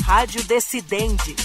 Rádio Decidente.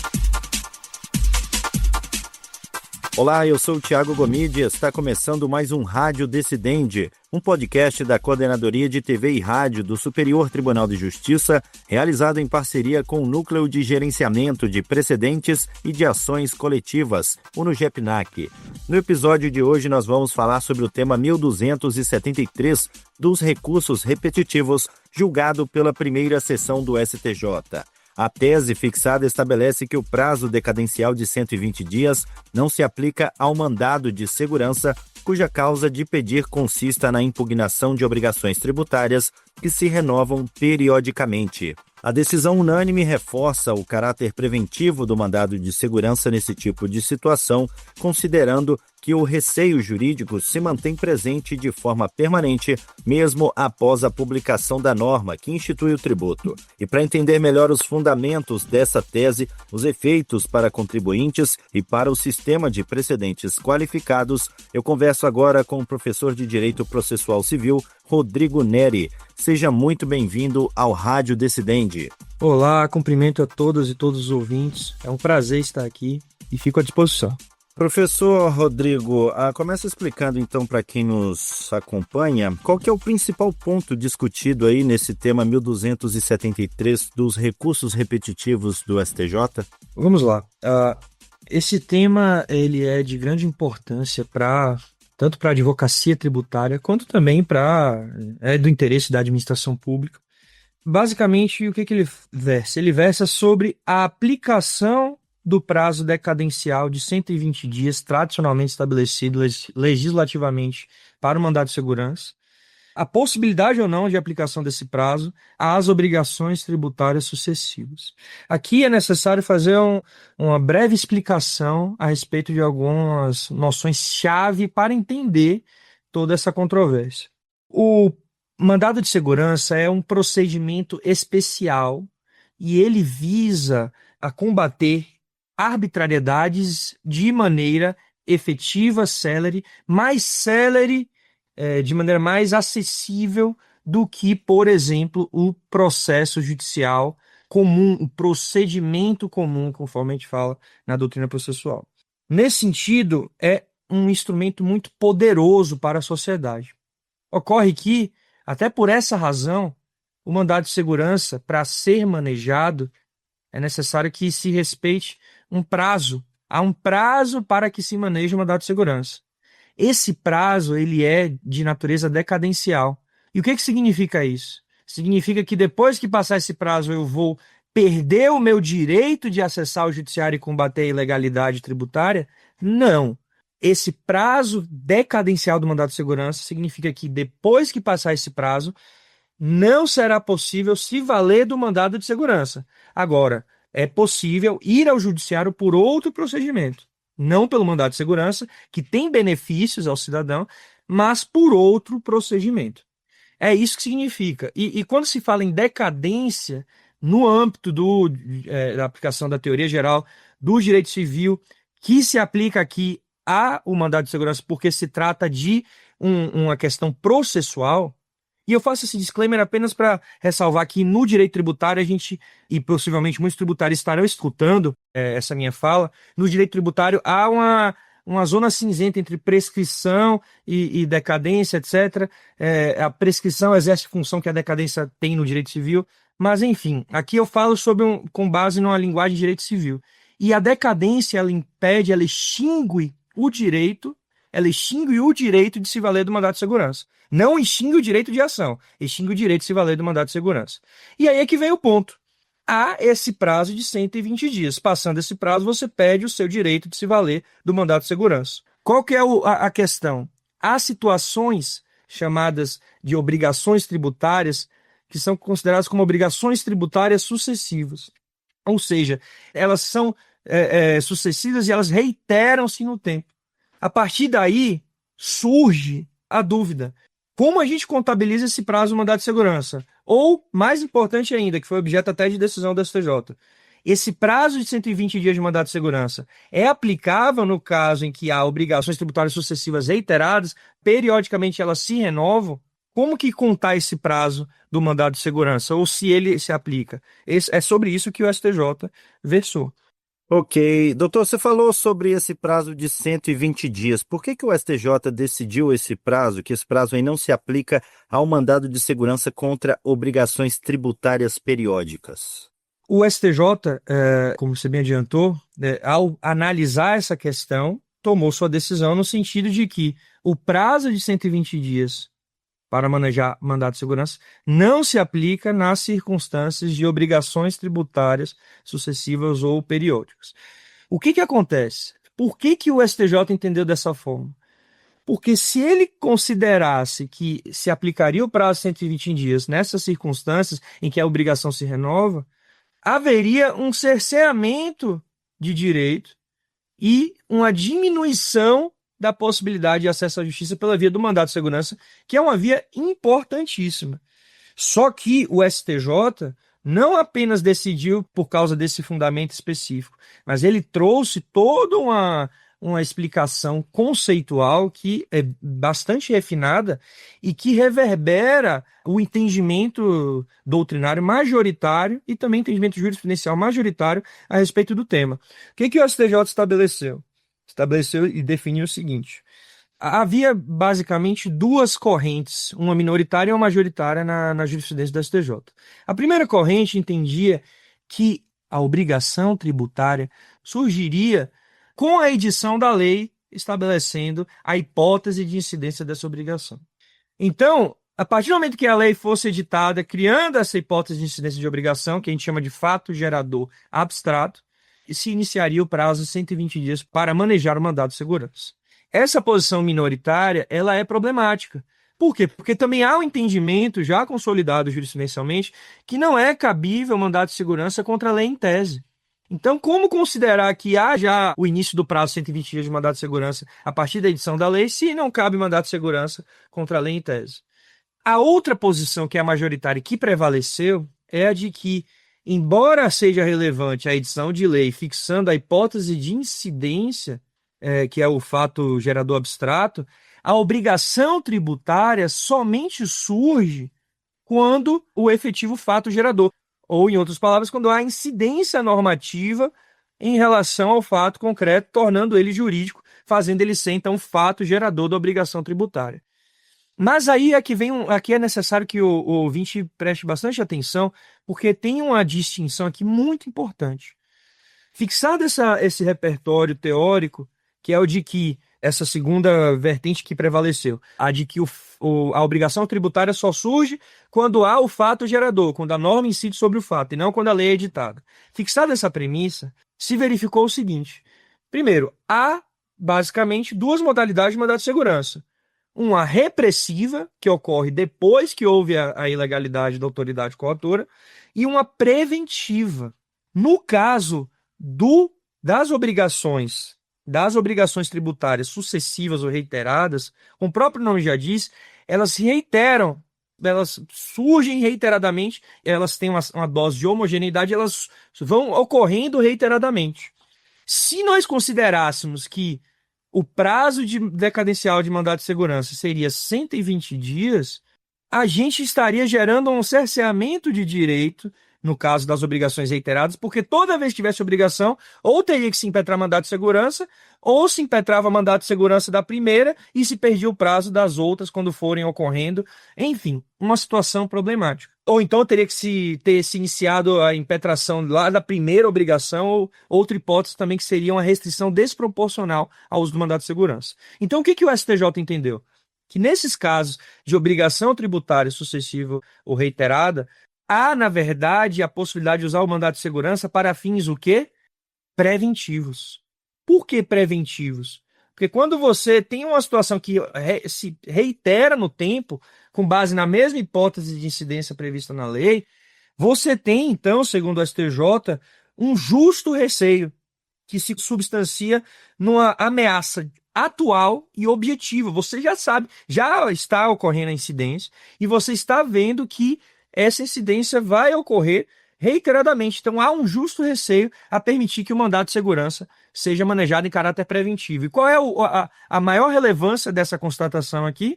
Olá, eu sou o Thiago Gomide e está começando mais um Rádio Decidente, um podcast da Coordenadoria de TV e Rádio do Superior Tribunal de Justiça, realizado em parceria com o Núcleo de Gerenciamento de Precedentes e de Ações Coletivas, o NUGEPNAC. No episódio de hoje nós vamos falar sobre o tema 1273 dos recursos repetitivos, julgado pela primeira sessão do STJ. A tese fixada estabelece que o prazo decadencial de 120 dias não se aplica ao mandado de segurança, cuja causa de pedir consista na impugnação de obrigações tributárias que se renovam periodicamente. A decisão unânime reforça o caráter preventivo do mandado de segurança nesse tipo de situação, considerando que o receio jurídico se mantém presente de forma permanente, mesmo após a publicação da norma que institui o tributo. E para entender melhor os fundamentos dessa tese, os efeitos para contribuintes e para o sistema de precedentes qualificados, eu converso agora com o professor de Direito Processual Civil, Rodrigo Neri. Seja muito bem-vindo ao Rádio Decidente. Olá, cumprimento a todas e todos os ouvintes. É um prazer estar aqui e fico à disposição. Professor Rodrigo, começa explicando então para quem nos acompanha qual que é o principal ponto discutido aí nesse tema 1273 dos recursos repetitivos do STJ? Vamos lá. Esse tema ele é de grande importância tanto para a advocacia tributária quanto também é do interesse da administração pública. Basicamente, o que ele versa? Ele versa sobre a aplicação do prazo decadencial de 120 dias tradicionalmente estabelecido legislativamente para o mandado de segurança, a possibilidade ou não de aplicação desse prazo às obrigações tributárias sucessivas. Aqui é necessário fazer uma breve explicação a respeito de algumas noções-chave para entender toda essa controvérsia. O mandado de segurança é um procedimento especial e ele visa a combater arbitrariedades de maneira efetiva, mais célere, de maneira mais acessível do que, por exemplo, o processo judicial comum, o procedimento comum, conforme a gente fala na doutrina processual. Nesse sentido, é um instrumento muito poderoso para a sociedade. Ocorre que, até por essa razão, o mandado de segurança, para ser manejado, é necessário que se respeite um prazo. Há um prazo para que se maneje o mandado de segurança. Esse prazo ele é de natureza decadencial. E o que significa isso? Significa que depois que passar esse prazo eu vou perder o meu direito de acessar o judiciário e combater a ilegalidade tributária? Não. Esse prazo decadencial do mandado de segurança significa que depois que passar esse prazo, não será possível se valer do mandado de segurança. Agora, é possível ir ao judiciário por outro procedimento, não pelo mandado de segurança, que tem benefícios ao cidadão, mas por outro procedimento. É isso que significa. E quando se fala em decadência, no âmbito da aplicação da teoria geral do direito civil, que se aplica aqui ao mandado de segurança, porque se trata de uma questão processual. E eu faço esse disclaimer apenas para ressalvar que no direito tributário e possivelmente muitos tributários estarão escutando essa minha fala, no direito tributário há uma zona cinzenta entre prescrição e decadência, etc. A prescrição exerce função que a decadência tem no direito civil, mas enfim, aqui eu falo com base numa linguagem de direito civil. E a decadência, ela impede, ela extingue o direito de se valer do mandado de segurança. Não extingue o direito de ação, extingue o direito de se valer do mandado de segurança. E aí é que vem o ponto. Há esse prazo de 120 dias. Passando esse prazo, você perde o seu direito de se valer do mandado de segurança. Qual que é a questão? Há situações chamadas de obrigações tributárias que são consideradas como obrigações tributárias sucessivas. Ou seja, elas são sucessivas e elas reiteram-se no tempo. A partir daí, surge a dúvida. Como a gente contabiliza esse prazo do mandado de segurança? Ou, mais importante ainda, que foi objeto até de decisão do STJ, esse prazo de 120 dias de mandado de segurança é aplicável no caso em que há obrigações tributárias sucessivas reiteradas, periodicamente elas se renovam, como que contar esse prazo do mandado de segurança, ou se ele se aplica. É sobre isso que o STJ versou. Ok. Doutor, você falou sobre esse prazo de 120 dias. Por que que o STJ decidiu esse prazo, que esse prazo aí não se aplica ao mandado de segurança contra obrigações tributárias periódicas? O STJ, como você bem adiantou, ao analisar essa questão, tomou sua decisão no sentido de que o prazo de 120 dias para manejar mandado de segurança não se aplica nas circunstâncias de obrigações tributárias sucessivas ou periódicas. O que acontece? Por que o STJ entendeu dessa forma? Porque se ele considerasse que se aplicaria o prazo de 120 dias nessas circunstâncias em que a obrigação se renova, haveria um cerceamento de direito e uma diminuição da possibilidade de acesso à justiça pela via do mandado de segurança, que é uma via importantíssima. Só que o STJ não apenas decidiu por causa desse fundamento específico, mas ele trouxe toda uma explicação conceitual que é bastante refinada e que reverbera o entendimento doutrinário majoritário e também entendimento jurisprudencial majoritário a respeito do tema. O que o STJ estabeleceu? Estabeleceu e definiu o seguinte: havia basicamente duas correntes, uma minoritária e uma majoritária na jurisprudência do STJ. A primeira corrente entendia que a obrigação tributária surgiria com a edição da lei estabelecendo a hipótese de incidência dessa obrigação. Então, a partir do momento que a lei fosse editada, criando essa hipótese de incidência de obrigação, que a gente chama de fato gerador abstrato, se iniciaria o prazo de 120 dias para manejar o mandado de segurança. Essa posição minoritária, ela é problemática. Por quê? Porque também há um entendimento já consolidado jurisprudencialmente que não é cabível mandado de segurança contra a lei em tese. Então, como considerar que há já o início do prazo de 120 dias de mandado de segurança a partir da edição da lei, se não cabe mandado de segurança contra a lei em tese? A outra posição, que é a majoritária e que prevaleceu, é a de que, embora seja relevante a edição de lei fixando a hipótese de incidência, que é o fato gerador abstrato, a obrigação tributária somente surge quando o efetivo fato gerador, ou, em outras palavras, quando há incidência normativa em relação ao fato concreto, tornando ele jurídico, fazendo ele ser, então, fato gerador da obrigação tributária. Mas aí aqui é necessário que o ouvinte preste bastante atenção, porque tem uma distinção aqui muito importante. Fixado esse repertório teórico, que é o de que essa segunda vertente que prevaleceu, a de que a obrigação tributária só surge quando há o fato gerador, quando a norma incide sobre o fato, e não quando a lei é editada. Fixada essa premissa, se verificou o seguinte: primeiro, há basicamente duas modalidades de mandado de segurança. Uma repressiva, que ocorre depois que houve a ilegalidade da autoridade coautora, e uma preventiva. No caso das obrigações tributárias sucessivas ou reiteradas, como o próprio nome já diz, elas se reiteram, elas surgem reiteradamente, elas têm uma dose de homogeneidade, elas vão ocorrendo reiteradamente. Se nós considerássemos que o prazo decadencial de mandado de segurança seria 120 dias, a gente estaria gerando um cerceamento de direito, no caso das obrigações reiteradas, porque toda vez que tivesse obrigação, ou teria que se impetrar mandado de segurança, ou se impetrava mandado de segurança da primeira e se perdia o prazo das outras quando forem ocorrendo. Enfim, uma situação problemática. Ou então teria que ter se iniciado a impetração lá da primeira obrigação, ou outra hipótese também que seria uma restrição desproporcional ao uso do mandado de segurança. Então o que o STJ entendeu? Que nesses casos de obrigação tributária sucessiva ou reiterada, há, na verdade, a possibilidade de usar o mandado de segurança para fins o quê? Preventivos. Por que preventivos? Porque quando você tem uma situação que se reitera no tempo, com base na mesma hipótese de incidência prevista na lei, você tem, então, segundo o STJ, um justo receio que se substancia numa ameaça atual e objetiva. Você já sabe, já está ocorrendo a incidência e você está vendo que essa incidência vai ocorrer reiteradamente. Então, há um justo receio a permitir que o mandado de segurança seja manejado em caráter preventivo. E qual é a maior relevância dessa constatação aqui?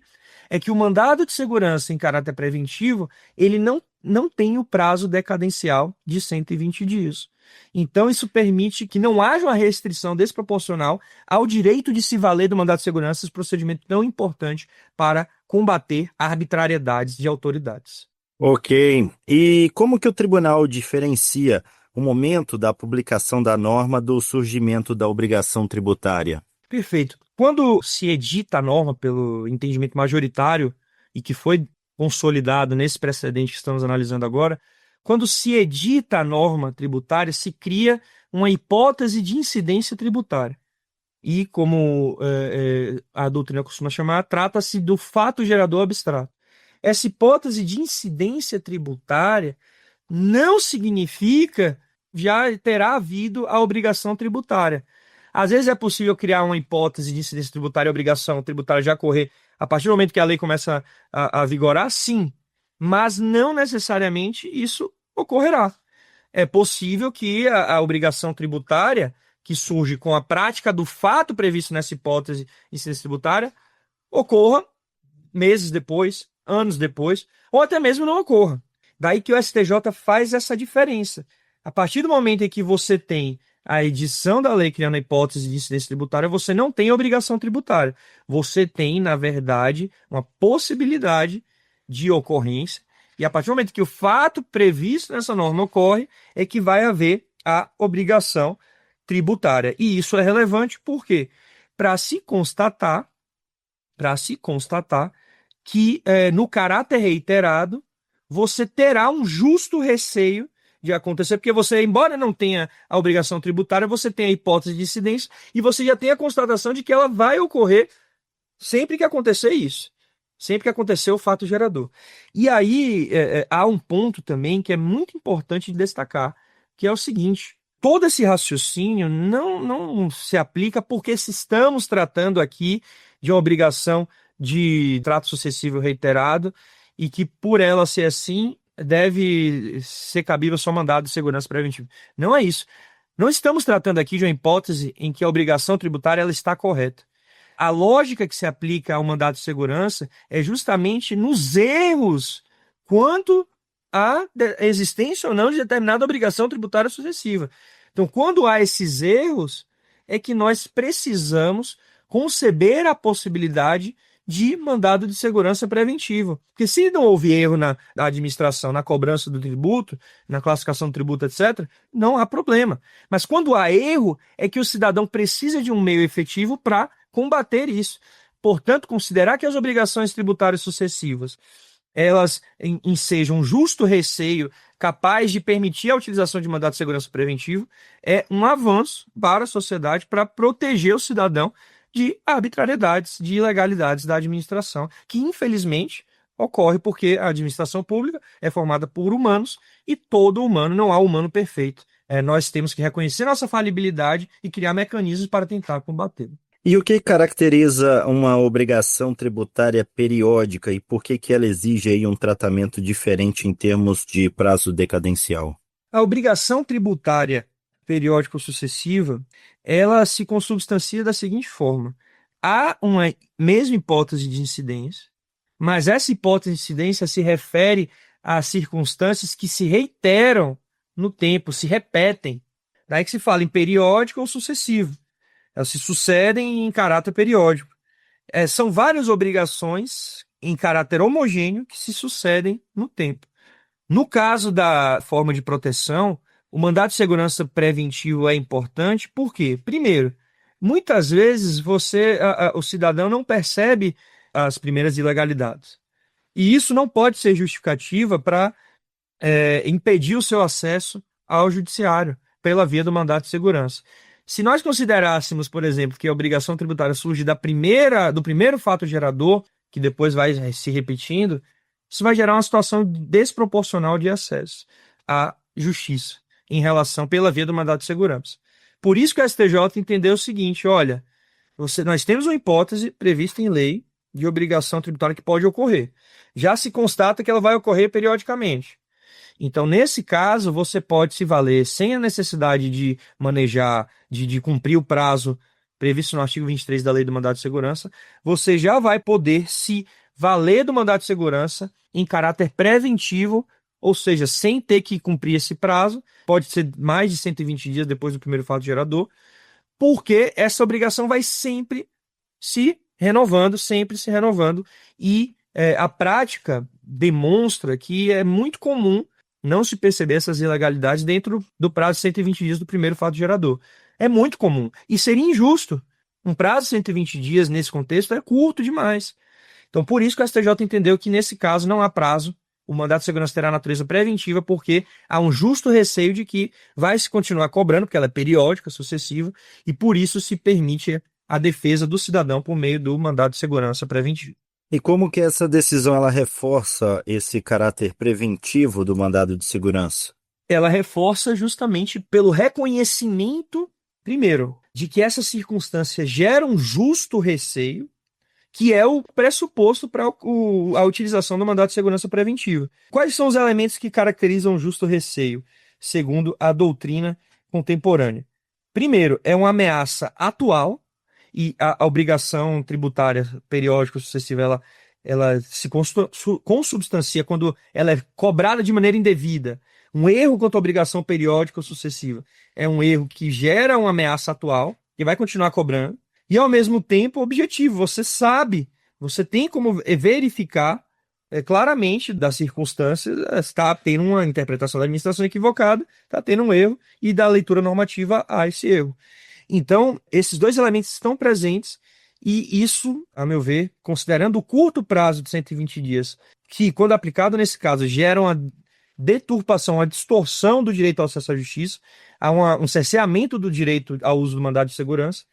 é que o mandado de segurança em caráter preventivo, ele não tem o prazo decadencial de 120 dias. Então, isso permite que não haja uma restrição desproporcional ao direito de se valer do mandado de segurança, esse procedimento tão importante para combater arbitrariedades de autoridades. Ok. E como que o tribunal diferencia o momento da publicação da norma do surgimento da obrigação tributária? Perfeito. Quando se edita a norma pelo entendimento majoritário e que foi consolidado nesse precedente que estamos analisando agora, quando se edita a norma tributária, se cria uma hipótese de incidência tributária. E, como a doutrina costuma chamar, trata-se do fato gerador abstrato. Essa hipótese de incidência tributária não significa já terá havido a obrigação tributária. Às vezes é possível criar uma hipótese de incidência tributária e obrigação tributária já ocorrer a partir do momento que a lei começa a vigorar, sim, mas não necessariamente isso ocorrerá. É possível que a obrigação tributária, que surge com a prática do fato previsto nessa hipótese de incidência tributária, ocorra meses depois, anos depois, ou até mesmo não ocorra. Daí que o STJ faz essa diferença. A partir do momento em que você tem a edição da lei criando a hipótese de incidência tributária, você não tem obrigação tributária. Você tem, na verdade, uma possibilidade de ocorrência, e a partir do momento que o fato previsto nessa norma ocorre, é que vai haver a obrigação tributária. E isso é relevante porque para se constatar que no caráter reiterado você terá um justo receio de acontecer, porque você, embora não tenha a obrigação tributária, você tem a hipótese de incidência e você já tem a constatação de que ela vai ocorrer sempre que acontecer isso, sempre que acontecer o fato gerador. E aí há um ponto também que é muito importante de destacar, que é o seguinte: todo esse raciocínio não se aplica porque se estamos tratando aqui de uma obrigação de trato sucessivo reiterado e que, por ela ser assim, deve ser cabível só mandado de segurança preventivo. Não é isso. Não estamos tratando aqui de uma hipótese em que a obrigação tributária ela está correta. A lógica que se aplica ao mandado de segurança é justamente nos erros quanto à existência ou não de determinada obrigação tributária sucessiva. Então, quando há esses erros, é que nós precisamos conceber a possibilidade de mandado de segurança preventivo. Porque se não houve erro na administração, na cobrança do tributo, na classificação do tributo, etc., não há problema. Mas quando há erro, é que o cidadão precisa de um meio efetivo para combater isso. Portanto, considerar que as obrigações tributárias sucessivas elas ensejam um justo receio capaz de permitir a utilização de mandado de segurança preventivo é um avanço para a sociedade para proteger o cidadão de arbitrariedades, de ilegalidades da administração, que infelizmente ocorre porque a administração pública é formada por humanos e todo humano, não há humano perfeito. Nós temos que reconhecer nossa falibilidade e criar mecanismos para tentar combater. E o que caracteriza uma obrigação tributária periódica e por que ela exige aí um tratamento diferente em termos de prazo decadencial? A obrigação tributária periódica ou sucessiva, ela se consubstancia da seguinte forma: há uma mesma hipótese de incidência, mas essa hipótese de incidência se refere a circunstâncias que se reiteram no tempo, se repetem. Daí que se fala em periódico ou sucessivo. Elas se sucedem em caráter periódico. São várias obrigações em caráter homogêneo que se sucedem no tempo. No caso da forma de proteção, o mandado de segurança preventivo é importante, por quê? Primeiro, muitas vezes o cidadão não percebe as primeiras ilegalidades. E isso não pode ser justificativa para impedir o seu acesso ao judiciário pela via do mandado de segurança. Se nós considerássemos, por exemplo, que a obrigação tributária surge do primeiro fato gerador, que depois vai se repetindo, isso vai gerar uma situação desproporcional de acesso à justiça em relação pela via do mandado de segurança. Por isso que o STJ entendeu o seguinte: olha, nós temos uma hipótese prevista em lei de obrigação tributária que pode ocorrer. Já se constata que ela vai ocorrer periodicamente. Então, nesse caso, você pode se valer sem a necessidade de manejar, de cumprir o prazo previsto no artigo 23 da Lei do Mandado de Segurança, você já vai poder se valer do mandado de segurança em caráter preventivo, ou seja, sem ter que cumprir esse prazo, pode ser mais de 120 dias depois do primeiro fato gerador, porque essa obrigação vai sempre se renovando, e a prática demonstra que é muito comum não se perceber essas ilegalidades dentro do prazo de 120 dias do primeiro fato gerador. É muito comum. E seria injusto. Um prazo de 120 dias nesse contexto é curto demais. Então, por isso que o STJ entendeu que, nesse caso, não há prazo. O mandado de segurança terá natureza preventiva, porque há um justo receio de que vai se continuar cobrando, porque ela é periódica, sucessiva, e por isso se permite a defesa do cidadão por meio do mandado de segurança preventivo. E como que essa decisão ela reforça esse caráter preventivo do mandado de segurança? Ela reforça justamente pelo reconhecimento, primeiro, de que essa circunstância gera um justo receio, que é o pressuposto para a utilização do mandado de segurança preventiva. Quais são os elementos que caracterizam o justo receio, segundo a doutrina contemporânea? Primeiro, é uma ameaça atual, e a obrigação tributária periódica sucessiva ela se consubstancia quando ela é cobrada de maneira indevida. Um erro quanto à obrigação periódica sucessiva é um erro que gera uma ameaça atual, que vai continuar cobrando, e ao mesmo tempo objetivo. Você sabe, você tem como verificar claramente das circunstâncias, está tendo uma interpretação da administração equivocada, está tendo um erro, e da leitura normativa a esse erro. Então, esses dois elementos estão presentes, e isso, a meu ver, considerando o curto prazo de 120 dias, que, quando aplicado nesse caso, gera uma deturpação, uma distorção do direito ao acesso à justiça, há um cerceamento do direito ao uso do mandado de segurança,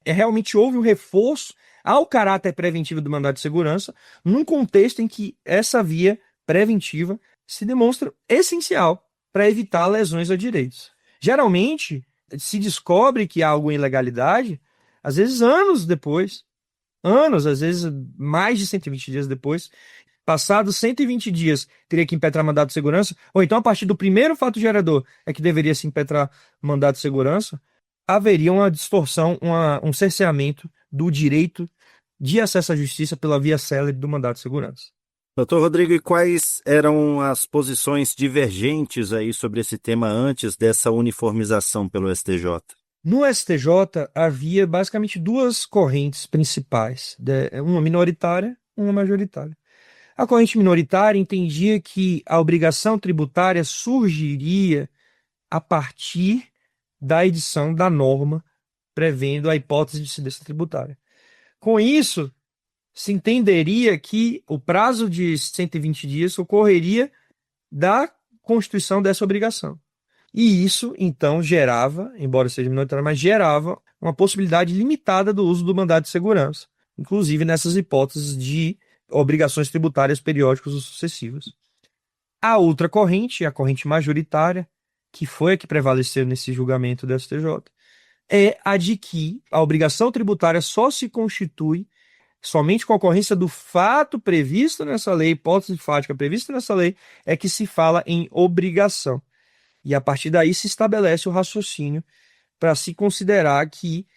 realmente houve um reforço ao caráter preventivo do mandado de segurança, num contexto em que essa via preventiva se demonstra essencial para evitar lesões a direitos. Geralmente, se descobre que há alguma ilegalidade, às vezes anos depois, às vezes mais de 120 dias depois, passados 120 dias, teria que impetrar mandado de segurança, ou então a partir do primeiro fato gerador é que deveria se impetrar mandado de segurança, haveria uma distorção, um cerceamento do direito de acesso à justiça pela via célere do mandado de segurança. Doutor Rodrigo, e quais eram as posições divergentes aí sobre esse tema antes dessa uniformização pelo STJ? No STJ havia basicamente duas correntes principais, uma minoritária e uma majoritária. A corrente minoritária entendia que a obrigação tributária surgiria a partir da edição da norma prevendo a hipótese de incidência tributária. Com isso, se entenderia que o prazo de 120 dias ocorreria da constituição dessa obrigação. E isso, então, gerava, embora seja minoritário, mas gerava uma possibilidade limitada do uso do mandado de segurança, inclusive nessas hipóteses de obrigações tributárias periódicas ou sucessivas. A outra corrente, a corrente majoritária, que foi a que prevaleceu nesse julgamento do STJ, é a de que a obrigação tributária só se constitui somente com a ocorrência do fato previsto nessa lei, hipótese fática prevista nessa lei, é que se fala em obrigação. E a partir daí se estabelece o raciocínio para se considerar que,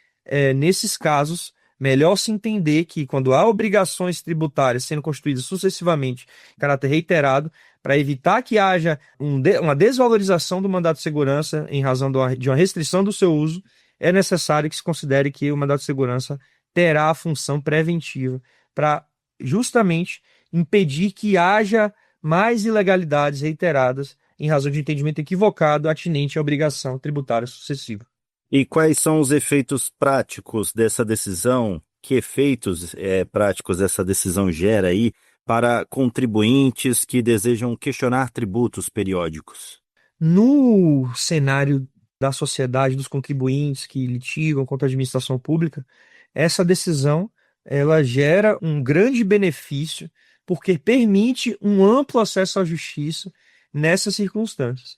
nesses casos, melhor se entender que quando há obrigações tributárias sendo constituídas sucessivamente em caráter reiterado, para evitar que haja uma desvalorização do mandado de segurança em razão de uma restrição do seu uso, é necessário que se considere que o mandado de segurança terá a função preventiva para justamente impedir que haja mais ilegalidades reiteradas em razão de entendimento equivocado atinente à obrigação tributária sucessiva. E quais são os efeitos práticos dessa decisão? Que efeitos práticos essa decisão gera aí para contribuintes que desejam questionar tributos periódicos? No cenário da sociedade, dos contribuintes que litigam contra a administração pública, essa decisão ela gera um grande benefício porque permite um amplo acesso à justiça nessas circunstâncias.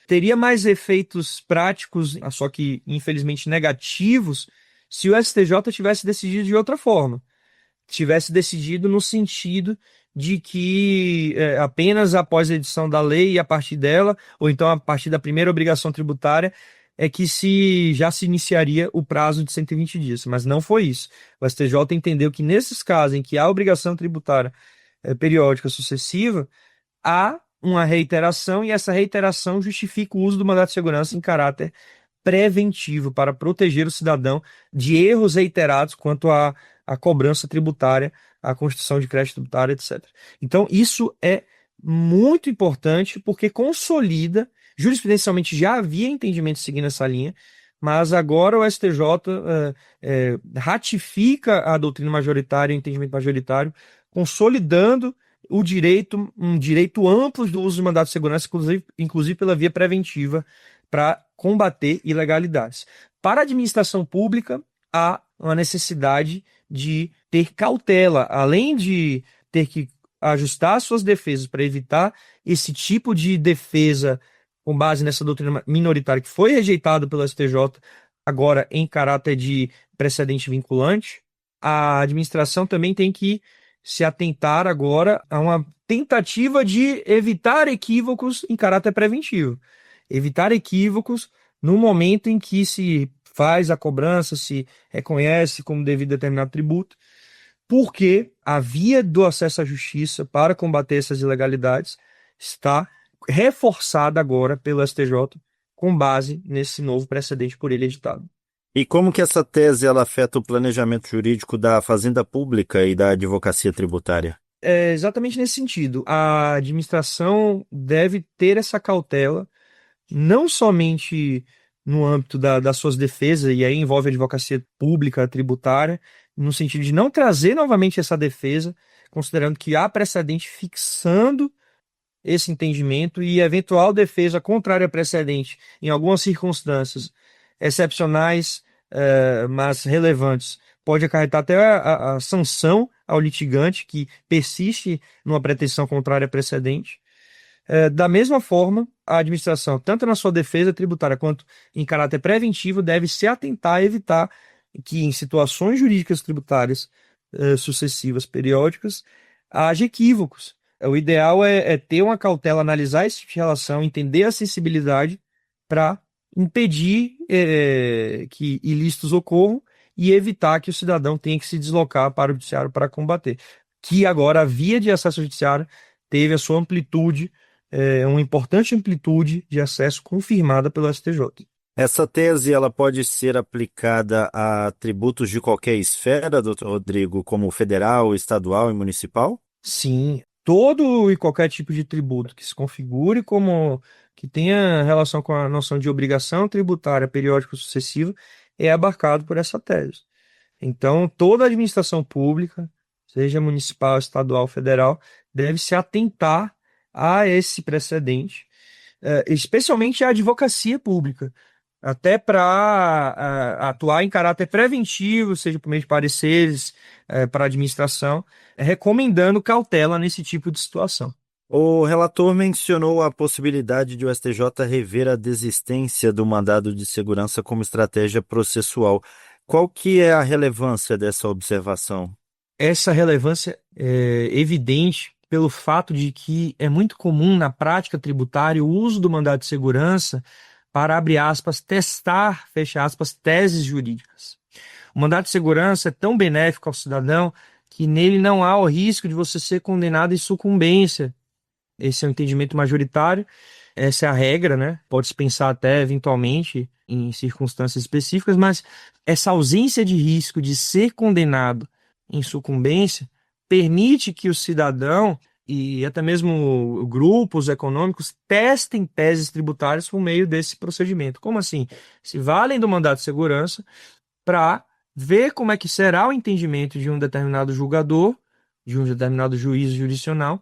Teria mais efeitos práticos, só que infelizmente negativos, se o STJ tivesse decidido de outra forma. Tivesse decidido no sentido de que apenas após a edição da lei e a partir dela, ou então a partir da primeira obrigação tributária, é que já se iniciaria o prazo de 120 dias, mas não foi isso. O STJ entendeu que nesses casos em que há obrigação tributária periódica sucessiva, há uma reiteração e essa reiteração justifica o uso do mandado de segurança em caráter preventivo para proteger o cidadão de erros reiterados quanto à cobrança tributária, à constituição de crédito tributário, etc. Então, isso é muito importante porque consolida, jurisprudencialmente já havia entendimento seguindo essa linha, mas agora o STJ ratifica a doutrina majoritária, o entendimento majoritário, consolidando um direito amplo do uso de mandado de segurança, inclusive pela via preventiva, para combater ilegalidades. Para a administração pública, há uma necessidade de ter cautela, além de ter que ajustar suas defesas para evitar esse tipo de defesa com base nessa doutrina minoritária que foi rejeitada pelo STJ, agora em caráter de precedente vinculante. A administração também tem que se atentar agora a uma tentativa de evitar equívocos em caráter preventivo. Evitar equívocos no momento em que se faz a cobrança, se reconhece como devido determinado tributo, porque a via do acesso à justiça para combater essas ilegalidades está reforçada agora pelo STJ com base nesse novo precedente por ele editado. E como que essa tese ela afeta o planejamento jurídico da Fazenda Pública e da advocacia tributária? É exatamente nesse sentido. A administração deve ter essa cautela, não somente no âmbito das suas defesas, e aí envolve a advocacia pública tributária, no sentido de não trazer novamente essa defesa, considerando que há precedente fixando esse entendimento e eventual defesa contrária a precedente, em algumas circunstâncias excepcionais, mas relevantes, pode acarretar até a sanção ao litigante que persiste numa pretensão contrária a precedente. Da mesma forma, a administração, tanto na sua defesa tributária quanto em caráter preventivo, deve se atentar a evitar que em situações jurídicas tributárias sucessivas, periódicas, haja equívocos. O ideal é ter uma cautela, analisar esse tipo de relação, entender a sensibilidade para impedir que ilícitos ocorram e evitar que o cidadão tenha que se deslocar para o judiciário para combater. Que agora a via de acesso ao judiciário teve a sua amplitude, uma importante amplitude de acesso confirmada pelo STJ. Essa tese ela pode ser aplicada a tributos de qualquer esfera, doutor Rodrigo, como federal, estadual e municipal? Sim, todo e qualquer tipo de tributo que se configure como que tenha relação com a noção de obrigação tributária periódica sucessiva é abarcado por essa tese. Então, toda a administração pública, seja municipal, estadual, federal, deve se atentar a esse precedente, especialmente a advocacia pública, até para atuar em caráter preventivo, seja por meio de pareceres para a administração, recomendando cautela nesse tipo de situação. O relator mencionou a possibilidade de o STJ rever a desistência do mandado de segurança como estratégia processual. Qual que é a relevância dessa observação? Essa relevância é evidente pelo fato de que é muito comum na prática tributária o uso do mandado de segurança para, abre aspas, testar, fecha aspas, teses jurídicas. O mandado de segurança é tão benéfico ao cidadão que nele não há o risco de você ser condenado em sucumbência. Esse é o entendimento majoritário, essa é a regra, né? Pode-se pensar até eventualmente em circunstâncias específicas, mas essa ausência de risco de ser condenado em sucumbência permite que o cidadão e até mesmo grupos econômicos testem teses tributárias por meio desse procedimento. Como assim? Se valem do mandado de segurança para ver como é que será o entendimento de um determinado julgador, de um determinado juiz jurisdicional.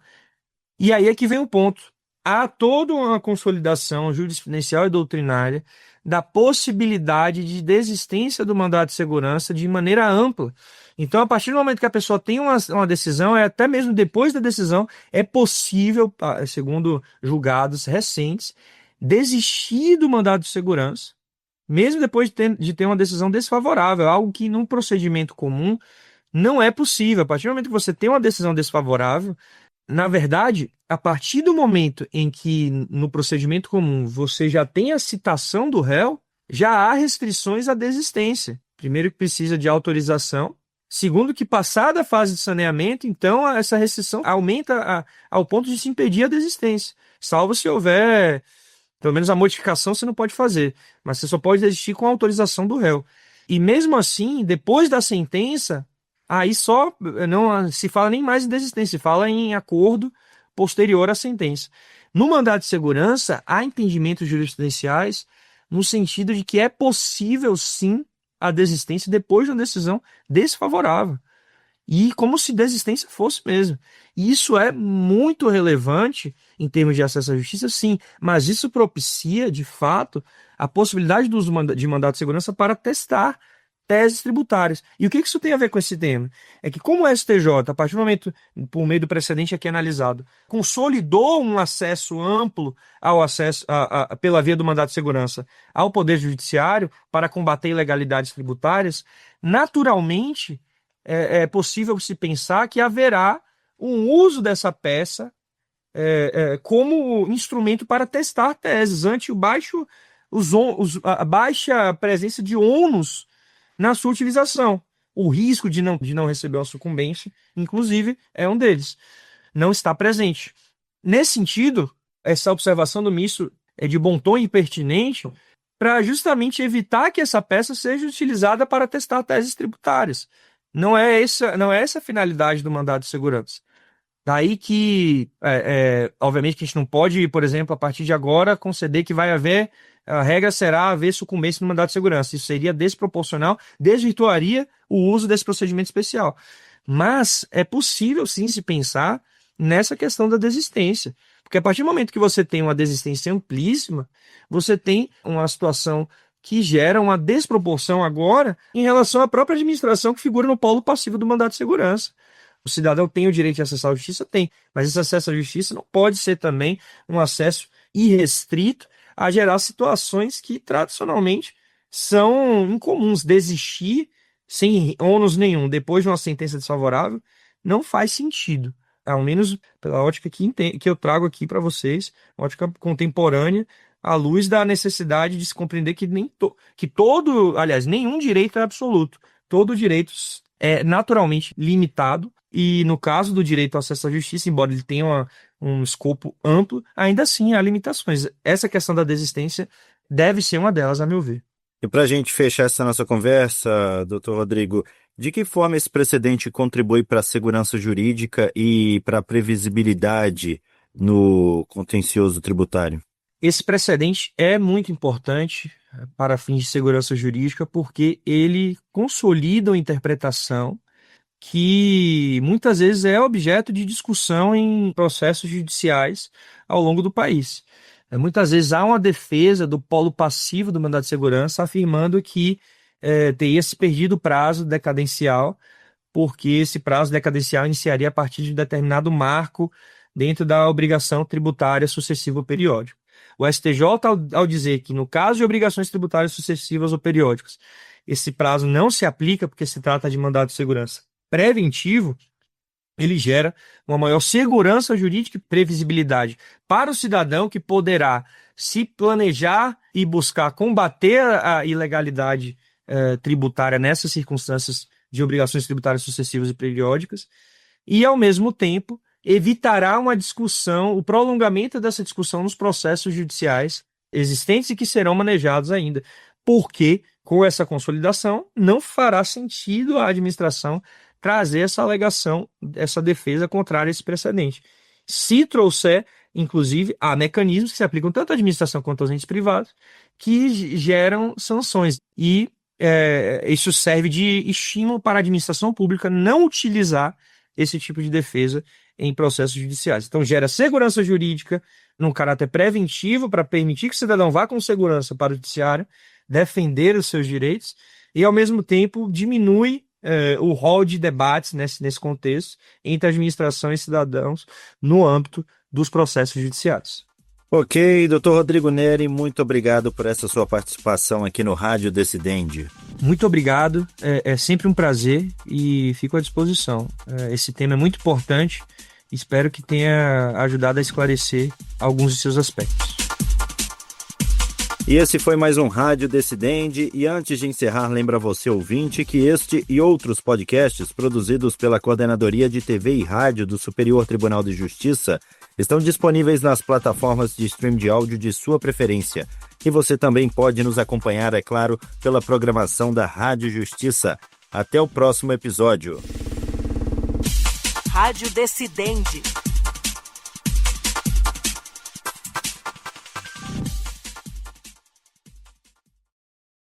E aí é que vem o ponto. Há toda uma consolidação jurisprudencial e doutrinária da possibilidade de desistência do mandado de segurança de maneira ampla. Então, a partir do momento que a pessoa tem uma decisão, até mesmo depois da decisão, é possível, segundo julgados recentes, desistir do mandado de segurança, mesmo depois de ter uma decisão desfavorável, algo que num procedimento comum não é possível. A partir do momento que você tem uma decisão desfavorável, na verdade, a partir do momento em que no procedimento comum você já tem a citação do réu, já há restrições à desistência. Primeiro, que precisa de autorização. Segundo, que passada a fase de saneamento, então essa restrição aumenta ao ponto de se impedir a desistência. Salvo se houver, pelo menos a modificação você não pode fazer, mas você só pode desistir com a autorização do réu. E mesmo assim, depois da sentença, aí só não se fala nem mais em desistência, se fala em acordo posterior à sentença. No mandado de segurança, há entendimentos jurisprudenciais no sentido de que é possível, sim, a desistência depois de uma decisão desfavorável. E como se desistência fosse mesmo. E isso é muito relevante em termos de acesso à justiça, sim, mas isso propicia, de fato, a possibilidade do uso de mandado de segurança para testar teses tributárias. E o que isso tem a ver com esse tema? É que como o STJ, a partir do momento, por meio do precedente aqui analisado, consolidou um acesso amplo ao acesso pela via do mandado de segurança ao Poder Judiciário para combater ilegalidades tributárias, naturalmente é possível se pensar que haverá um uso dessa peça como instrumento para testar teses ante a baixa presença de ônus na sua utilização. O risco de não receber uma sucumbência, inclusive, é um deles. Não está presente. Nesse sentido, essa observação do ministro é de bom tom e pertinente para justamente evitar que essa peça seja utilizada para testar teses tributárias. Não é essa a finalidade do mandado de segurança. Daí que, obviamente, que a gente não pode, por exemplo, a partir de agora, conceder que vai haver, a regra será haver sucumbência no mandado de segurança. Isso seria desproporcional, desvirtuaria o uso desse procedimento especial. Mas é possível, sim, se pensar nessa questão da desistência. Porque a partir do momento que você tem uma desistência amplíssima, você tem uma situação que gera uma desproporção agora em relação à própria administração que figura no polo passivo do mandado de segurança. O cidadão tem o direito de acessar a justiça? Tem. Mas esse acesso à justiça não pode ser também um acesso irrestrito a gerar situações que tradicionalmente são incomuns. Desistir sem ônus nenhum depois de uma sentença desfavorável não faz sentido. Ao menos pela ótica que eu trago aqui para vocês, uma ótica contemporânea, à luz da necessidade de se compreender que nenhum direito é absoluto. Todo direito é naturalmente limitado e no caso do direito ao acesso à justiça, embora ele tenha um escopo amplo, ainda assim há limitações. Essa questão da desistência deve ser uma delas, a meu ver. E para a gente fechar essa nossa conversa, doutor Rodrigo, de que forma esse precedente contribui para a segurança jurídica e para a previsibilidade no contencioso tributário? Esse precedente é muito importante para fins de segurança jurídica porque ele consolida uma interpretação que muitas vezes é objeto de discussão em processos judiciais ao longo do país. Muitas vezes há uma defesa do polo passivo do mandado de segurança afirmando que teria se perdido o prazo decadencial, porque esse prazo decadencial iniciaria a partir de um determinado marco dentro da obrigação tributária sucessiva ou periódica. O STJ, ao dizer que no caso de obrigações tributárias sucessivas ou periódicas, esse prazo não se aplica porque se trata de mandado de segurança preventivo, ele gera uma maior segurança jurídica e previsibilidade para o cidadão que poderá se planejar e buscar combater a ilegalidade tributária nessas circunstâncias de obrigações tributárias sucessivas e periódicas e, ao mesmo tempo, evitará uma discussão, o prolongamento dessa discussão nos processos judiciais existentes e que serão manejados ainda, porque com essa consolidação não fará sentido a administração trazer essa alegação, essa defesa contrária a esse precedente. Se trouxer, inclusive, há mecanismos que se aplicam tanto à administração quanto aos entes privados que geram sanções e isso serve de estímulo para a administração pública não utilizar esse tipo de defesa em processos judiciais. Então, gera segurança jurídica num caráter preventivo para permitir que o cidadão vá com segurança para o judiciário, defender os seus direitos e, ao mesmo tempo, diminui o rol de debates nesse contexto entre administração e cidadãos no âmbito dos processos judiciais. Ok, doutor Rodrigo Neri, muito obrigado por essa sua participação aqui no Rádio Decidende. Muito obrigado, é sempre um prazer e fico à disposição. Esse tema é muito importante e espero que tenha ajudado a esclarecer alguns de seus aspectos. E esse foi mais um Rádio Decidente. E antes de encerrar, lembra você, ouvinte, que este e outros podcasts produzidos pela Coordenadoria de TV e Rádio do Superior Tribunal de Justiça estão disponíveis nas plataformas de stream de áudio de sua preferência. E você também pode nos acompanhar, é claro, pela programação da Rádio Justiça. Até o próximo episódio. Rádio Decidente.